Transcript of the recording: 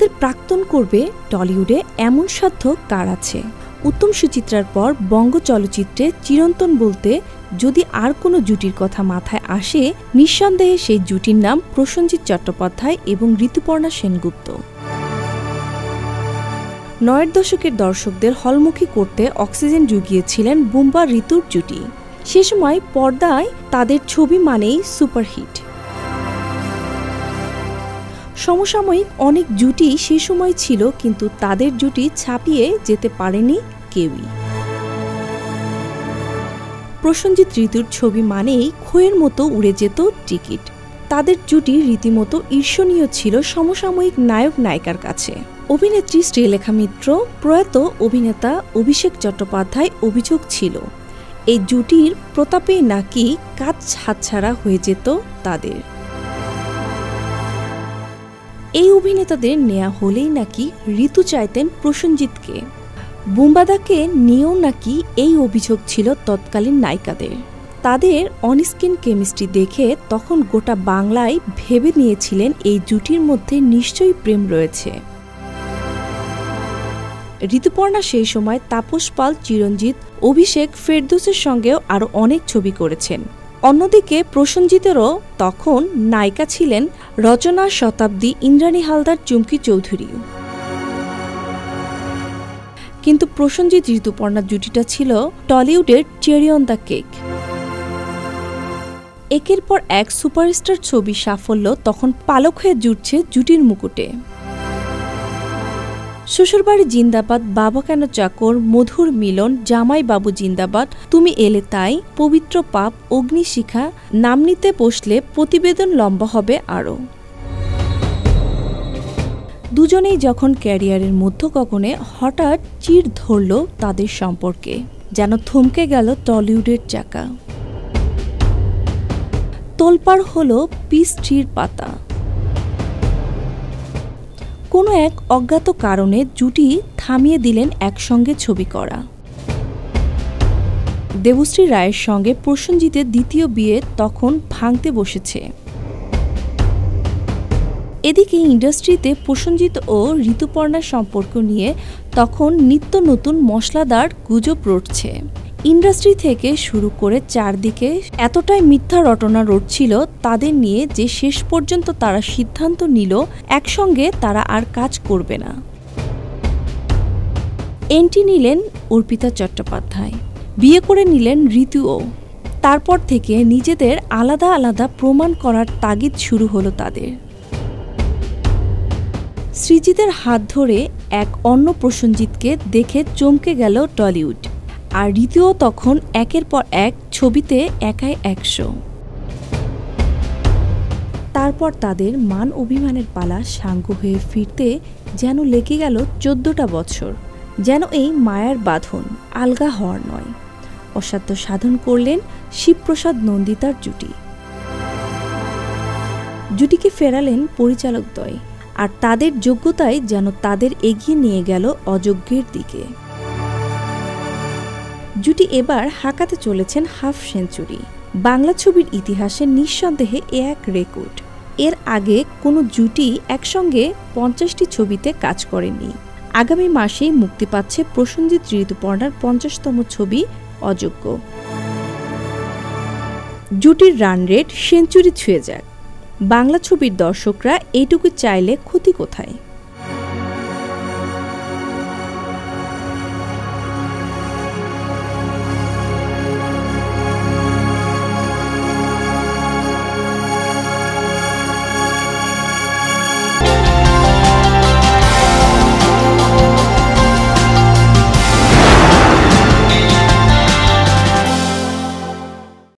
আমাদের প্রাক্তন করবে টলিউডে এমন সাধ্য কার আছে? উত্তম সুচিত্রার পর বঙ্গ চলচ্চিত্রে চিরন্তন বলতে যদি আর কোনো জুটির কথা মাথায় আসে, নিঃসন্দেহে সেই জুটির নাম প্রসেনজিৎ চট্টোপাধ্যায় এবং ঋতুপর্ণা সেনগুপ্ত। ৯এর দশকের দর্শকদের হলমুখী করতে অক্সিজেন জুগিয়েছিলেন বুম্বা ঋতুর জুটি। সে সময় পর্দায় তাদের ছবি মানেই সুপারহিট। সমসাময়িক অনেক জুটি সে সময় ছিল, কিন্তু তাদের জুটি ছাপিয়ে যেতে পারেনি কেউই। প্রসেনজিৎ ঋতুর ছবি মানেই খইয়ের মতো উড়ে যেত টিকিট। তাদের জুটি রীতিমতো ঈর্ষণীয় ছিল সমসাময়িক নায়ক নায়িকার কাছে। অভিনেত্রী শ্রীলেখা মিত্র, প্রয়াত অভিনেতা অভিষেক চট্টোপাধ্যায় অভিযোগ ছিল এই জুটির প্রতাপেই নাকি কাজ হাতছাড়া হয়ে যেত তাদের। এই অভিনেতাদের নেয়া হলেই নাকি ঋতু চাইতেন প্রসেনজিৎকে। বুম্বাদাকে নিয়েও নাকি এই অভিযোগ ছিল তৎকালীন নায়িকাদের। তাদের অনস্ক্রিন কেমিস্ট্রি দেখে তখন গোটা বাংলায় ভেবে নিয়েছিলেন এই জুটির মধ্যে নিশ্চয়ই প্রেম রয়েছে। ঋতুপর্ণা সেই সময় তাপস পাল, চিরঞ্জিত, অভিষেক, ফেরদৌসের সঙ্গেও আরও অনেক ছবি করেছেন। অন্যদিকে প্রসেনজিতেরও তখন নায়িকা ছিলেন রচনা, শতাব্দী, ইন্দ্রাণী হালদার, চুমকি চৌধুরী। কিন্তু প্রসেনজিৎ ঋতুপর্ণা জুটিটা ছিল টলিউডের চেরি অন দ্য কেক। একের পর এক সুপারস্টার ছবি সাফল্য তখন পালক হয়ে জুটছে জুটির মুকুটে। শ্বশুরবাড়ি জিন্দাবাদ, বাবা কেন চাকর, মধুর মিলন, জামাই বাবু জিন্দাবাদ, তুমি এলে তাই, পবিত্র পাপ, অগ্নিশিখা, নাম নিতে বসলে প্রতিবেদন লম্বা হবে আরও। দুজনেই যখন ক্যারিয়ারের মধ্যগগনে হঠাৎ চির ধরল তাদের সম্পর্কে, যেন থমকে গেল টলিউডের চাকা। তোলপাড় হল পিস ট্রির পাতা। কোনো এক অজ্ঞাত কারণে জুটি থামিয়ে দিলেন একসঙ্গে ছবি করা। দেবশ্রী রায়ের সঙ্গে প্রসেনজিতের দ্বিতীয় বিয়ে তখন ভাঙতে বসেছে। এদিকে ইন্ডাস্ট্রিতে প্রসেনজিৎ ও ঋতুপর্ণার সম্পর্ক নিয়ে তখন নিত্য নতুন মশলাদার গুজব রটছে। ইন্ডাস্ট্রি থেকে শুরু করে চারদিকে এতটাই মিথ্যা রটনা রটছিল তাদের নিয়ে যে শেষ পর্যন্ত তারা সিদ্ধান্ত নিল একসঙ্গে তারা আর কাজ করবে না। এন্ট্রি নিলেন অর্পিতা চট্টোপাধ্যায়, বিয়ে করে নিলেন ঋতুও। তারপর থেকে নিজেদের আলাদা আলাদা প্রমাণ করার তাগিদ শুরু হলো তাদের। সৃজিতের হাত ধরে এক অন্য প্রসেনজিৎকে দেখে চমকে গেল টলিউড। আর ঋতুও তখন একের পর এক ছবিতে একাই ১০০। তারপর তাদের মান অভিমানের পালা সাঙ্গ হয়ে ফিরতে যেন লেগে গেল ১৪টা বছর। যেন এই মায়ার বাঁধন আলগা হওয়ার নয়। অসাধ্য সাধন করলেন শিবপ্রসাদ নন্দিতার জুটি। জুটিকে ফেরালেন পরিচালকদ্বয়, আর তাদের যোগ্যতায় যেন তাদের এগিয়ে নিয়ে গেল অযোগ্যের দিকে। জুটি এবার হাঁকাতে চলেছেন হাফ সেঞ্চুরি। বাংলা ছবির ইতিহাসে নিঃসন্দেহে এ এক রেকর্ড। এর আগে কোনো জুটি একসঙ্গে ৫০টি ছবিতে কাজ করেনি। আগামী মাসেই মুক্তি পাচ্ছে প্রসেনজিৎ ঋতুপর্ণার ৫০তম ছবি অযোগ্য। জুটির রান রেট সেঞ্চুরি ছুঁয়ে যাক, বাংলা ছবির দর্শকরা এইটুকু চাইলে ক্ষতি কোথায়?